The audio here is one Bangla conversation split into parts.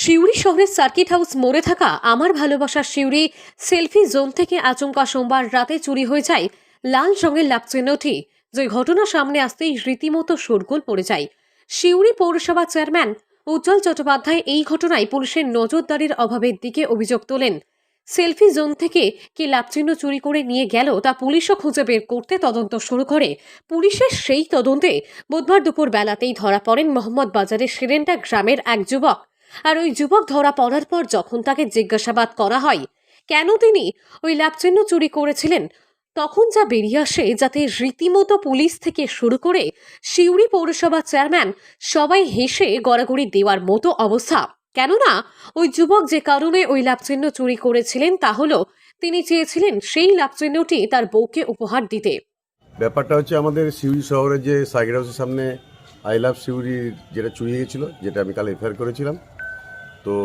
সিউড়ি শহরের সার্কিট হাউস মোড়ে থাকা আমার ভালোবাসার সিউড়ি সেলফি জোন থেকে আচমকা সোমবার রাতে চুরি হয়ে যায় লাল রঙের লাপচিহ্নটি, যে ঘটনা সামনে আসতেই রীতিমতো শোরগোল পড়ে যায়। সিউড়ি পৌরসভা চেয়ারম্যান উজ্জ্বল চট্টোপাধ্যায় এই ঘটনায় পুলিশের নজরদারির অভাবের দিকে অভিযোগ তোলেন। সেলফি জোন থেকে কে লাপচিহ্ন চুরি করে নিয়ে গেল তা পুলিশও খুঁজে বের করতে তদন্ত শুরু করে। পুলিশের সেই তদন্তে বুধবার দুপুর বেলাতেই ধরা পড়েন মোহাম্মদ বাজারের সেরেন্টা গ্রামের এক যুবক। আর ওই যুবক ধরা পড়ার পর যখন তাকে জিজ্ঞাসাবাদ করা হয় কেন তিনি ওই লাভচিহ্ন চুরি করেছিলেন, তখন যা বেরিয়ে আসে যাতে রীতিমতো পুলিশ থেকে শুরু করে সিউড়ি পৌরসভা চেয়ারম্যান সবাই হেসে গড়াগড়ি দেওয়ার মতো অবস্থা। কেননা ওই যুবক যে কারণে ওই লাভচিহ্ন চুরি করেছিলেন তা হলো তিনি চেয়েছিলেন সেই লাভচিহ্নটি তার বউকে উপহার দিতে। ব্যাপারটা হচ্ছে আমাদের সিউড়ি শহরে যে সার্কিট হাউসের সামনে আই লাভ সিউড়ি যেটা চুরি হয়েছিল, যেটা আমি কাল এফআইআর করেছিলাম। তো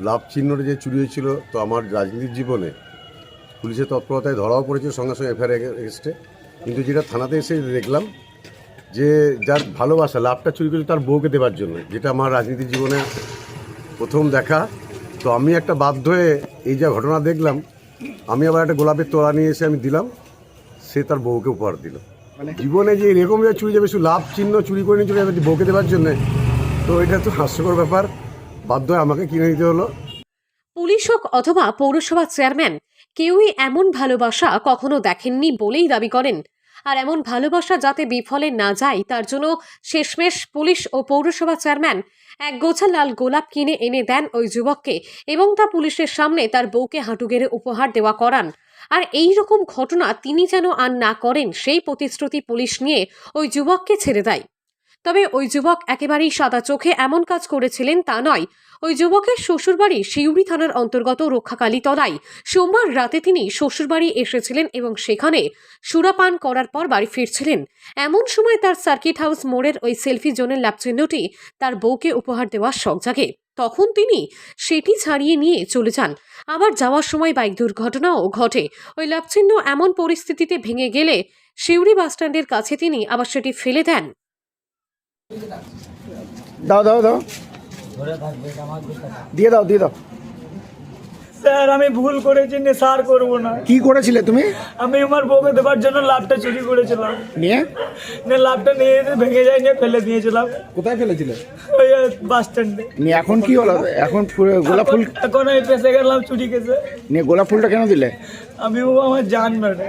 লাভ চিহ্নটা যে চুরি হয়েছিল, তো আমার রাজনীতির জীবনে পুলিশের তৎপরতায় ধরাও পড়েছে সঙ্গে সঙ্গে এফআইআর এগেস্টে। কিন্তু যেটা থানাতে এসে দেখলাম যে যার ভালোবাসা লাভটা চুরি করেছে তার বউকে দেওয়ার জন্য, যেটা আমার রাজনীতির জীবনে প্রথম দেখা। তো আমি একটা বাধ্য হয়ে এই যা ঘটনা দেখলাম, আমি আবার একটা গোলাপের তোড়া নিয়ে এসে আমি দিলাম, সে তার বউকে উপহার দিল। জীবনে যে এরকম চুরি যাবে, শুধু লাভ চিহ্ন চুরি করে নিয়ে চলে যাবে বউকে দেওয়ার জন্যে, তো এটা তো হাস্যকর ব্যাপার। বাধ্য হয়ে আমাকে কিনে নিতে হলো। পুলিশ হোক অথবা পৌরসভা চেয়ারম্যান, কেউই এমন ভালোবাসা কখনো দেখেননি বলেই দাবি করেন। আর এমন ভালোবাসা যাতে বিফলে না যায় তার জন্য শেষমেশ পুলিশ ও পৌরসভা চেয়ারম্যান এক গোছা লাল গোলাপ কিনে এনে দেন ওই যুবককে এবং তা পুলিশের সামনে তার বউকে হাঁটু গেড়ে উপহার দেওয়া করান। আর এই রকম ঘটনা তিনি যেন আর না করেন সেই প্রতিশ্রুতি পুলিশ নিয়ে ওই যুবককে ছেড়ে দেয়। তবে ওই যুবক একেবারেই সাদা চোখে এমন কাজ করেছিলেন তা নয়। ওই যুবকের শ্বশুরবাড়ি সিউড়ি থানার অন্তর্গত রক্ষাকালী তলায় সোমবার রাতে তিনি শ্বশুরবাড়ি এসেছিলেন এবং সেখানে সুরাপান করার পর বাড়ি ফিরছিলেন। এমন সময় তার সার্কিট হাউস মোড়ের ওই সেলফি জোনের লাভচিহ্নটি তার বউকে উপহার দেওয়ার শখ জাগে। তখন তিনি সেটি ছাড়িয়ে নিয়ে চলে যান। আবার যাওয়ার সময় বাইক দুর্ঘটনাও ঘটে। ওই লাভচিহ্ন এমন পরিস্থিতিতে ভেঙে গেলে সিউড়ি বাসস্ট্যান্ডের কাছে তিনি আবার সেটি ফেলে দেন। দাও দাও দাও দিয়ে দাও দিয়ে দাও। স্যার আমি ভুল করেছি, নেশার করবো না। কি করেছিলে তুমি? আমি আমার বউকে দেওয়ার জন্য লাভটা চুরি করেছিলাম, নিয়ে লাভটা নিয়ে ভেঙে যায় নিয়ে ফেলে দিয়েছিলাম। কোথায় ফেলেছিলে? ওই বাস স্ট্যান্ডে। নিয়ে এখন কি হলো? এখন গোলাপ ফুল এখন আমি ফেসে গেলাম চুরি কেসে। নিয়ে গোলাপ ফুলটা কেন দিলে? আমি ও আমার জান মানে